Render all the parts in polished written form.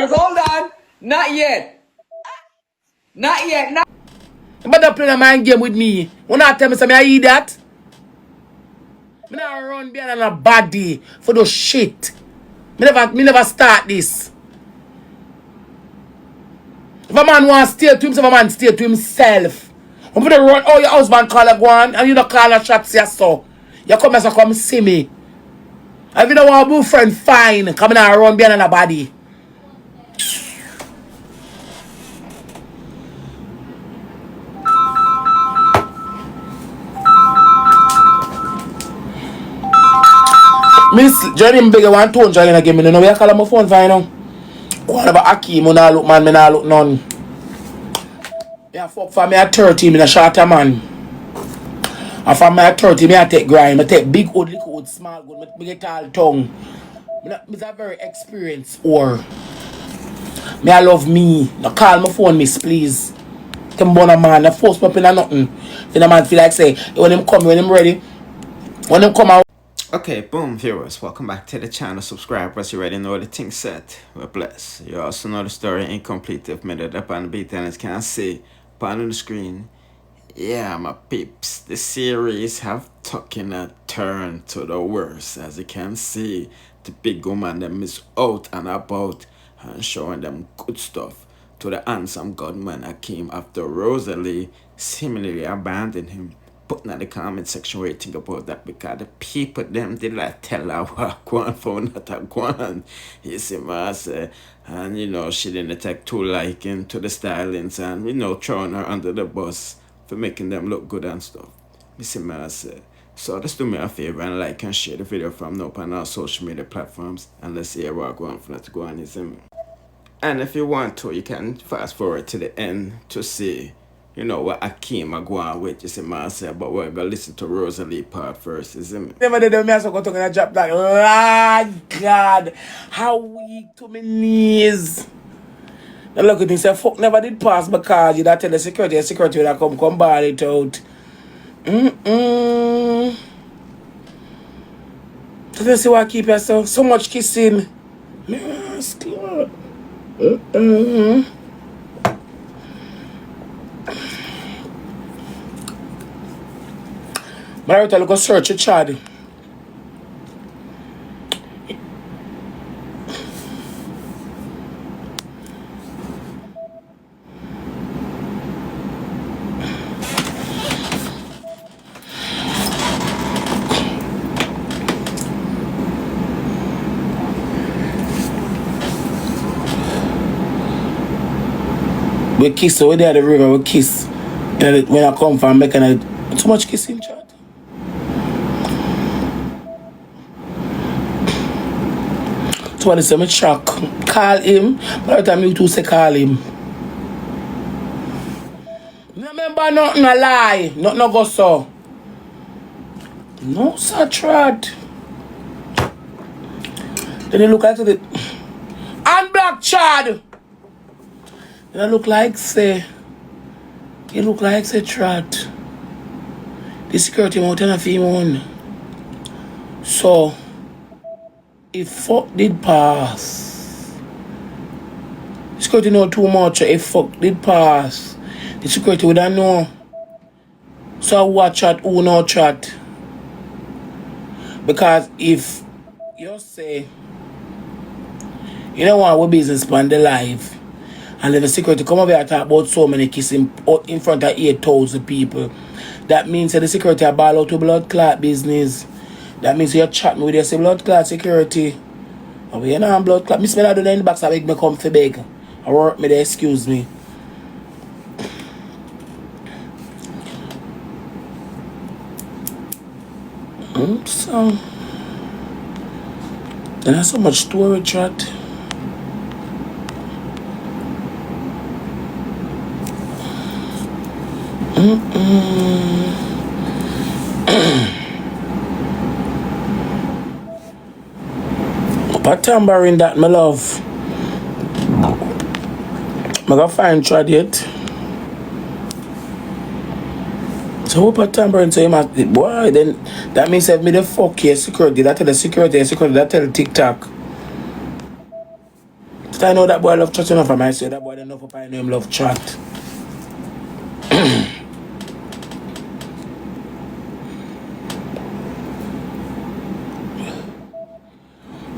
Hold on. Not yet. Not yet. Not. But don't play a mind game with me. When I tell me something, I eat that. Me not run behind a body for those shit. Me never start this. If a man wants to stay to himself, a man stay to himself. I'm gonna run, oh, your husband call a go on, and you don't call a shots here, so. You come as a come see me. If you don't want a boyfriend, fine. Come in and run behind a body. Miss Johnny bigger one tone Johnny again. Me know we call my phone fine now. Go on about Akeem, me nah look man, me nah look none. Yeah, fuck for me at 30, me a shorter man. And for me at 30, me I take grind. I take big old, little old, small good. Me get all tongue. Me a very experienced or. Me I love me. Now call my phone, miss, please. Them born a man, I force me up in a nothing. Then a man feel like say, when him come, when him ready, when him come out. Okay, boom, viewers, welcome back to the channel. Subscribers, you already know the thing set. We're blessed. You also know the story incomplete if made it up on the beat and as can see on the screen. Yeah, my peeps, the series have taken a turn to the worst. As you can see, the big woman them is out and about and showing them good stuff to the handsome gunman Akeem after Rosealee seemingly abandoned him. Put in the comment section what you think about that, because the people them did like tell her what go on for not a go on. You see what I say? And you know, she didn't take too liking to the stylings and you know, throwing her under the bus for making them look good and stuff. You see what I say? So just do me a favor and like and share the video from now on our social media platforms, and let's see what I go on for that to go on, you see me? And if you want to, you can fast forward to the end to see, you know, what Akeem are going with, you see what I say, but we're going to listen to Rosealee part first, you see me? Never did me so go to a drop like, Lord God, how weak to my knees. Now look at me, say, fuck never did pass because you that tell the security will come ball it out. So you see what I keep yourself? So much kissing. Yes, God. Marita, look, go search your child. We kiss, so we there at the river, we kiss. And when I come from making too much kissing, child. So when I say me shock, call him, by the time you two say call him. Remember nothing a lie, nothing no go so. No, sir, trad. Then he look like the and black chad. Then I look like say, he look like say trad. The security mountain of him on. So if fuck did pass, the security know too much. If fuck did pass, the security would not know. So who chat, who no chat. Because if you say you don't want our business plan the live, and then the security come over here and talk about so many kissing in front of 8,000 people, that means that the security are ball out to blood clot business. That means you chat me with your blood clot security. And we know blood clot. Miss me not do in the box, I beg me come for beg. I work me there, excuse me. So there's so much story chat. But tambourine that my love. I'm gonna find trad yet. So what tambourine so you must boy then that means if me the fuck here security that tell the security that tell TikTok. So I know that boy love chat enough for myself, that boy don't know for I know him love chat.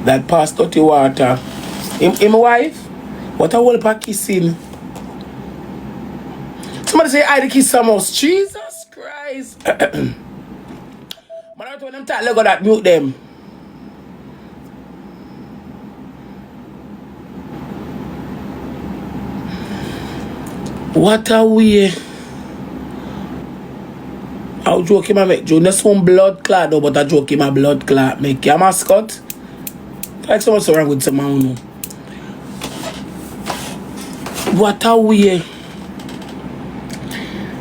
That pass dirty water. Him wife? What a whole pack kissing. Somebody say I the kiss some house. Jesus Christ. Man, I told them that Lego that mute them. What a way. I'll joke him I make Joe. That's one blood clot though, but I joke him a blood clot. Make your mascot. Like so much wrong with some man. What a way.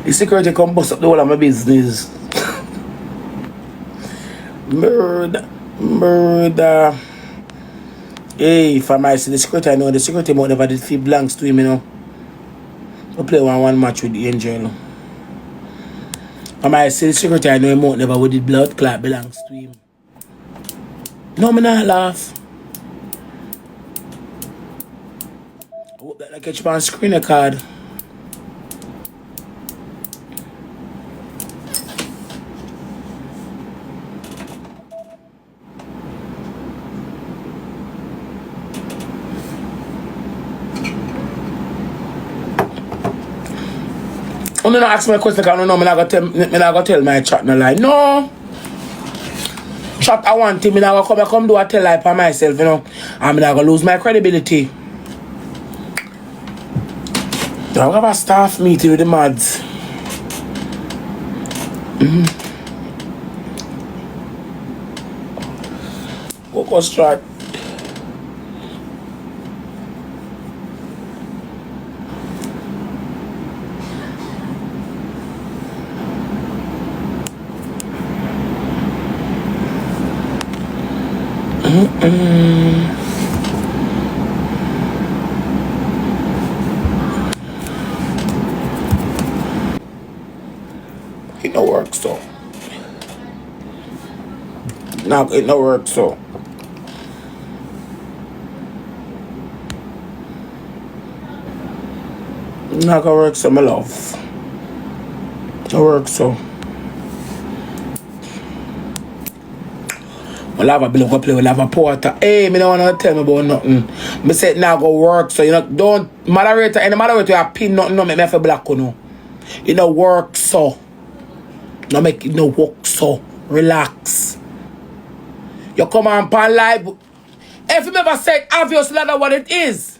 The security come bust up the whole of my business. Murder. Hey, if I might see the security, I know the security might never did feel blanks to him, you know. I play one match with the angel. I might see the security, I know him won't never with the blood clot belongs to him. No, me not laugh. I hope that I catch you on screen a card. I'm not ask me a question because I don't know, I'm not going to tell my chat no lie. No. Chat I want him, I'm not going to come do a tell lie for myself, you know. I'm not going to lose my credibility. I'm going to have a staff meeting with the mads. Focus track. It no work so. No, it no work so. Not gonna work so, my love. No work so. We'll have a bill go play, we'll have a porter. Hey, me don't want to tell me about nothing. Me say it now go work, so you know, don't moderator, any moderator you have pin nothing, no make me feel black, you know. It no work so. No make it no work so. Relax. You come on pan live. If you never said obviously that's what it is.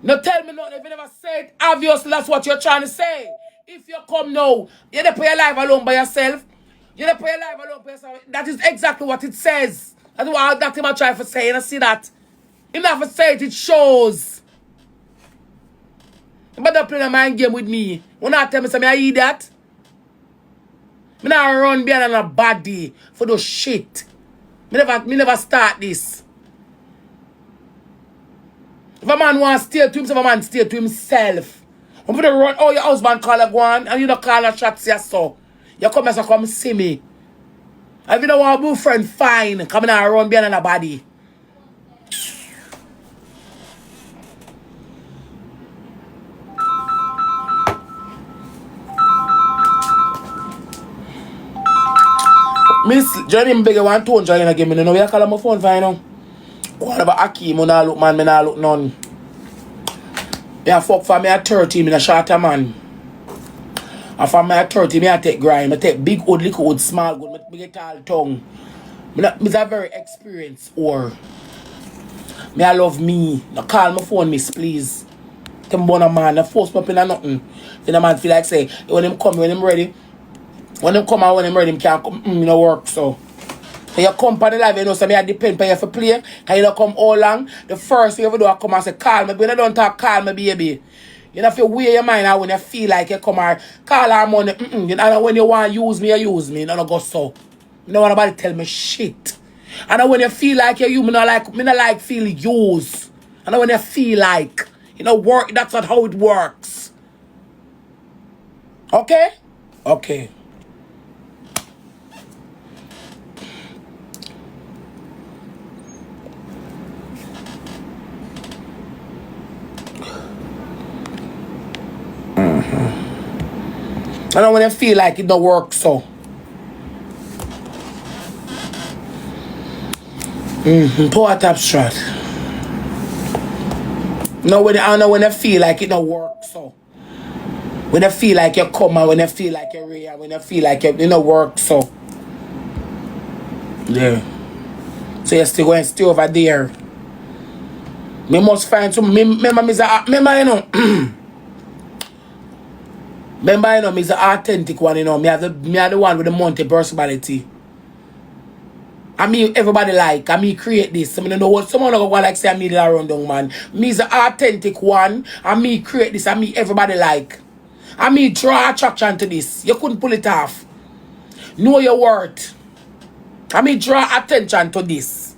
No tell me nothing if you never said obviously that's what you're trying to say. If you come now, you're not play live alone by yourself. You don't play live alone by yourself. That is exactly what it says. That's what that him I try to say. You see that? Him never say it, it shows. You better play a mind game with me. You not tell me something I eat that. Me not run behind a body for those shit. Me never start this. If a man wants to steal to himself, a man steal to himself. I'm gonna run, oh, your husband call a go on, and you don't call a shots here, so. You come here, so come see me. If you don't want a boyfriend, fine. Come in and run behind a body. Miss Johnny beg one tone Johnny again. Me know we call my phone fine now. What about Akeem? Me nah look man, me nah look none. Me fuck for me at 30, me a shorter man. And for me at 30, me I take grind. I take big wood, little wood, small wood, me get all tongue. Me a very experienced or. Me I love me. No call my phone miss, please. Them born a man, no force me up in a nothing. Then a man feel like say, when him come, when him ready. When them come and when them ready, them can't come, you know, work, so. So you come for the live, you know, so me I depend on you for play. Can you not come all long? The first thing you ever do, I come and say, call me. When I don't talk, call me, baby. You know, if you wear your mind out when you feel like you come and call her money, you know, when you want to use me, you use me. You know, go so. You know, nobody tell me shit. I know when you feel like you, me not like feel used. I know when you feel like, you know, work, that's not how it works. Okay? Okay. I know when I feel like it don't work, so. Poor abstract. No, I know when I feel like it don't work, so. When I feel like you come and when I feel like you're real, when I feel like it don't work, so. Yeah. So you're still going to stay over there. Me must find some. Remember, you know. Remember, you know, me's the authentic one, you know. Me are the one with the multi personality. I mean, everybody like. I mean, create this. I mean, know what someone go like say I me the around down, man. Me's the authentic one. I me create this. I mean, everybody like. I mean, draw attraction to this. You couldn't pull it off. Know your worth. I mean, draw attention to this.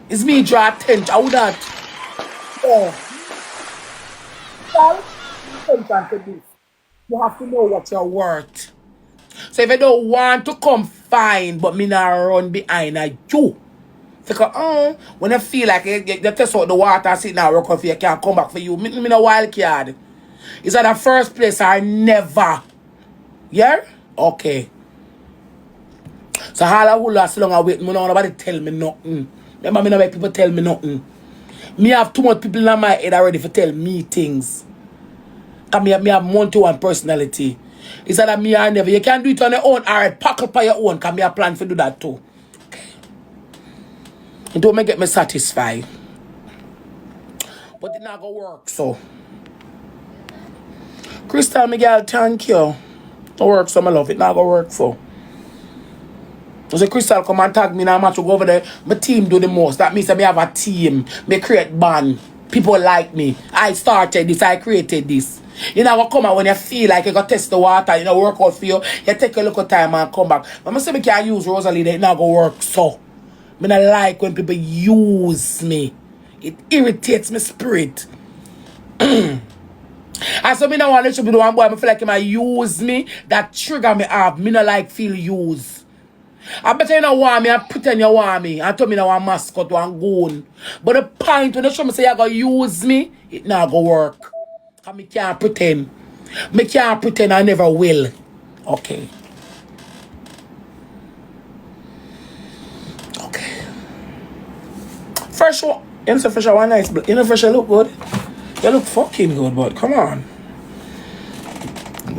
It's me draw attention. How that? Oh, draw attention to this. You have to know what you're worth. So if you don't want to come, fine, but me not run behind you. Because when I feel like you test out the water, sit now work for you, can't come back for you. Me no wild card. It's at the first place I never. Yeah? Okay. So all I will last long I wait, me nobody tell me nothing. Remember me no make people tell me nothing. Me have too much people in my head already for tell me things. Cause me have one-to-one personality. It's that me I never. You can do it on your own. Alright, pack up on your own. Cause me a plan to do that too. It don't get me satisfied. But it not gonna work, so. Crystal, me girl, thank you. Don't work, so my love. It not gonna work, so. So Crystal come and tag me now, match to go over there. My team do the most. That means that me have a team. Me create band. People like me. I started this. I created this. You know what come out when you feel like you got test the water, you know, work out for you. You take a little time and come back. But I say me can't use Rosealee, it not gonna work, so. Me not like when people use me. It irritates my spirit. And so me not want to let you be the one boy. I feel like he might use me. That trigger me up. Me not like feel used. I bet you don't want me. I pretend you want me. I told me I want mascot, one goon. But the point when you show me say you're going to use me, it not going to work. Because me can't pretend. Me can't pretend I never will. Okay. Okay. Fresh one. You know, fresh one nice. You know, fresh look good. You look fucking good, but come on.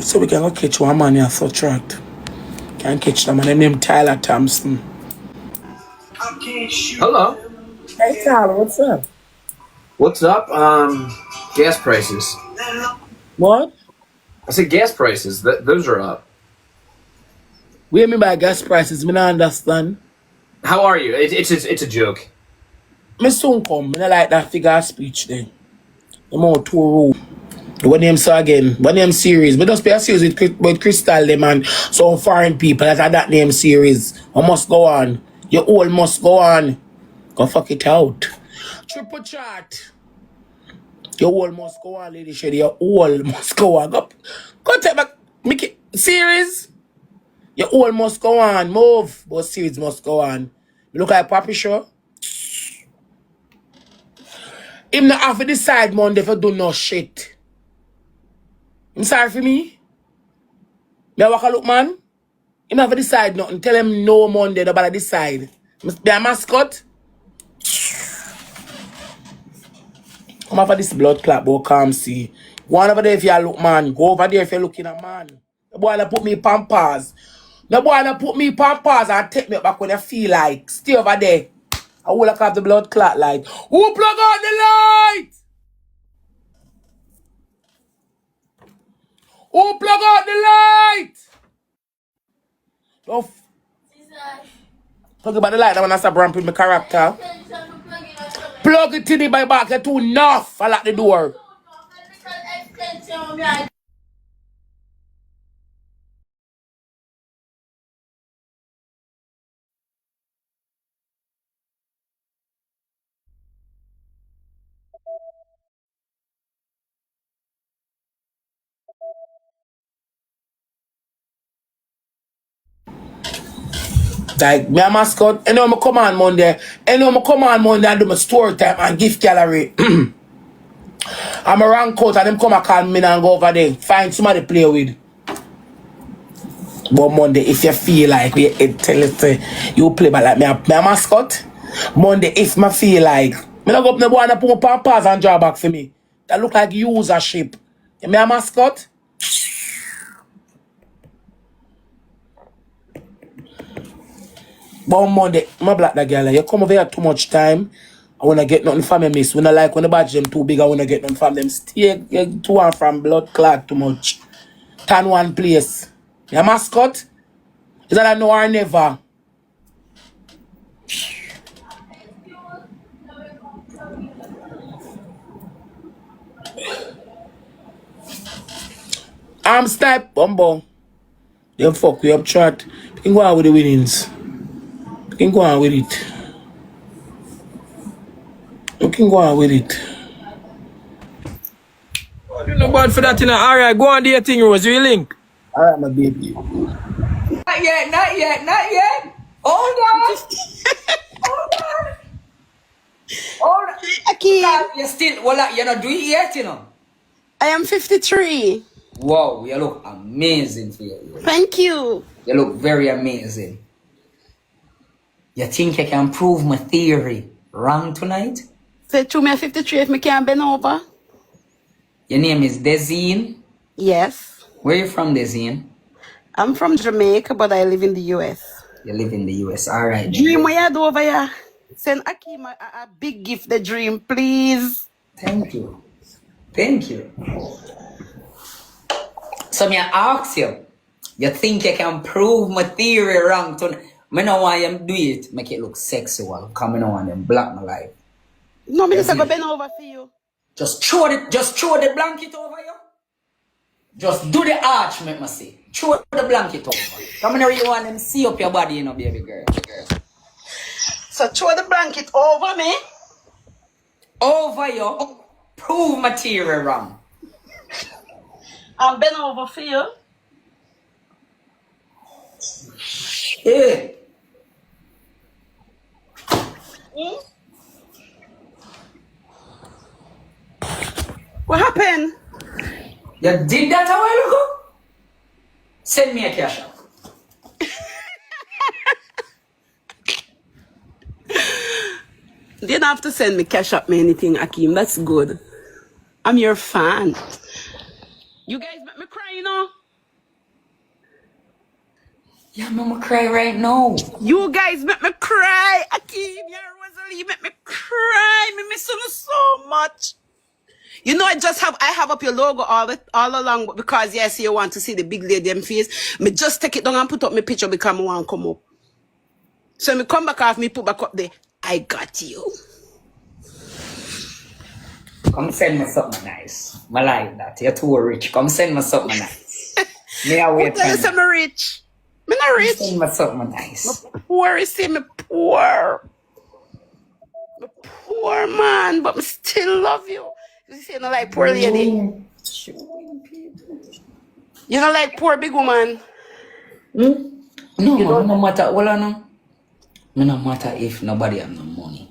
So we can go catch one man here so tracked. Can't catch them, and them name Tyler Thompson. Hello. Hey Tyler, what's up? What's up? Gas prices. What? I said gas prices. Those are up. What do you mean by gas prices? Me not understand. How are you? It's a joke. Me soon come. Me not like that figure of speech then. I'm out too rude. What name so again? What name series? But just play a series with Crystal them and some foreign people that name series. I must go on. Your all must go on. Go fuck it out. Triple chat. Your all must go on, Lady Shady. Your all must go on. Go take back. Make it series. Your all must go on. Move. But series must go on. You look like Papi Show. Him not have to decide Monday for do no shit. Him sorry for me? Me a walk a look man? Him have to decide nothing. Tell him no Monday, nobody decide. Be a mascot? Come over this blood clot, boy, come see. Go on over there if you look man. Go over there if you're looking a man. The boy wanna put me pampers. The boy wanna put me pampers and take me back when I feel like. Stay over there. I will have the blood clot light. Who plug out the light? Who plug out the light? Don't talk about the light. I want to stop ramping my character. Plug it in my back. You're too enough. I lock the door. Like, me a mascot. And when I come on Monday, and do my store time and gift gallery. I'm a rank out and them come and call me and go over there. Find somebody to play with. But Monday, if you feel like tell us you play by like me a mascot. Monday, if I feel like me not go up the boy and put my pampers and draw back for me. That look like usership. Me a mascot. But on Monday, my black that girl, you come over here too much time. I wanna get nothing from me, miss. When I like when the badge them too big, I wanna get nothing from them. Stay to and from blood clot too much. Turn one place. Your mascot? Is that a no or never? Arm step, bumbo. Them fuck we up chat. You can go on with the winnings. You can go on with it. You can go on with it. You're not bad for that, you know. Alright, go on do your thing, Rose. You link. Alright, my baby. Not yet, not yet, not yet. Hold on. Hold on. Hold on. Akeem, You still, well, you're not doing it yet, you know. I am 53. Wow, you look amazing for you. Thank you. You look very amazing. You think you can prove my theory wrong tonight? Say to me, 53 if me can't bend over. Your name is Desine. Yes. Where you from, Desine? I'm from Jamaica, but I live in the US. You live in the US. All right. Dream what you do over here. Send Akeem a big gift, the dream, please. Thank you. Thank you. So me ask you, you think you can prove my theory wrong tonight? I don't want you to do it, make it look sexual. Because I don't want them block my life. No, me just go bend over for you. Just throw the blanket over you. Just do the arch, make me see. Throw the blanket over. Come here, you want them see up your body, you know, baby girl. So throw the blanket over me. Over you. Prove my theory wrong. I'm bend over for you. Yeah. What happened? You did that a while ago? Send me a cash out. You didn't have to send me cash up me anything, Akeem. That's good. I'm your fan. You guys make me cry, you know? Yeah, Mama cry right now. You guys make me cry. Akeem, you're Rosealee, make me cry. Me miss you so much. You know, I have up your logo all along, but because yes, you want to see the big lady them face, me just take it down and put up my picture because I want to come up. So me come back off, me put back up there. I got you. Come send me something nice. I like that. You're too rich. Come send me something nice. Me I wait Tell you for I'm rich. Me not rich. Send me something nice. Poor, you see me poor. Me poor man, but me still love you. You see, you don't like poor lady. You don't like poor big woman. No, man, no matter. Well, no. Me no matter if nobody have no money.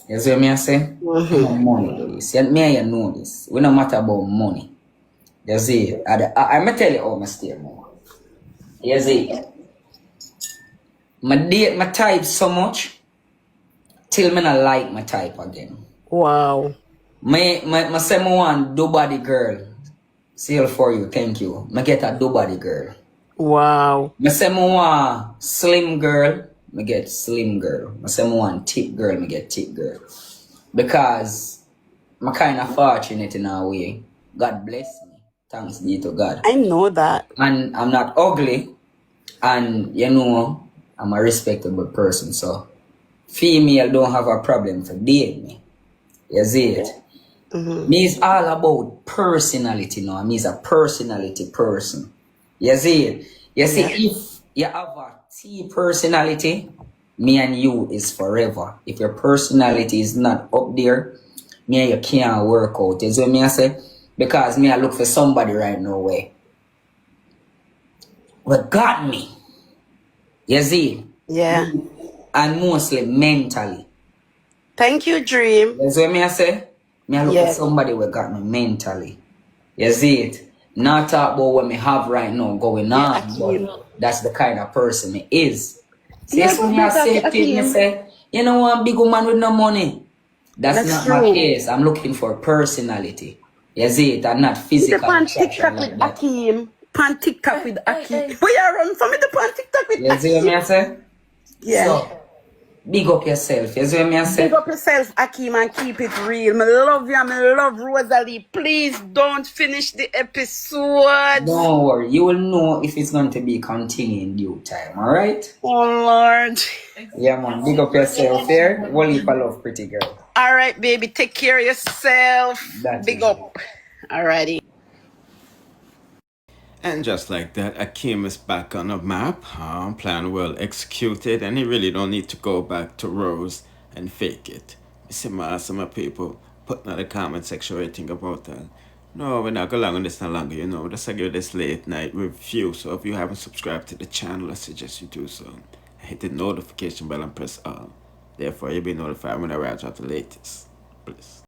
You see what I say? No money, do this. Me and you know this. We no matter about money. You see, I'm going to tell you how I stay more. You see, I date my type so much till me not like my type again. Wow. I say I want do body girl. Seal for you, thank you. I get a do body girl. Wow. I say I want slim girl. I get slim girl. I say I want thick girl. I get thick girl. Because I'm kind of fortunate in a way. God bless me. Thanks be to God. I know that. And I'm not ugly. And you know, I'm a respectable person. So female don't have a problem to date me. You see it? Me is all about personality now. Me is a personality person. You see it? You see, if you have a T personality, me and you is forever. If your personality is not up there, me and you can't work out. You see what me I say? Because me I look for somebody right now way. What got me? You see? Yeah. And mostly mentally. Thank you, Dream. That's what me I say. Me I look Yeah. at somebody who got me mentally. You see it? Not talk about what me have right now going on, Akeem. but that's the kind of person me is. See, Yeah, so but me I better, say to me Akeem. say, you know what, big woman with no money. That's That's not my true. case. I'm looking for personality. You see it? And not The physical pan attraction TikTok like with that. Akeem. Pan TikTok with Akeem. We are run from me the pan TikTok with You see what me I Akeem. say? Yeah. So, big up yourself. You see what me I say? Big up yourself, Akeem, and keep it real. Me love you, me love Rosealee. Please don't finish the episode. Don't worry. You will know if it's going to be continued in due time. Alright? Oh, Lord. Yeah, man. Big up yourself here. One heap of love, pretty girl. All right, baby. Take care of yourself. That Big is up. Alrighty. And just like that, Akeem is back on the map. Plan well executed, and he really don't need to go back to Rose and fake it. Some people put in the comment section what you think about that. No, we're not going on this no longer, you know. Just give this late night review. So if you haven't subscribed to the channel, I suggest you do so. Hit the notification bell and press all. Therefore, you'll be notified whenever I drop the latest. Please.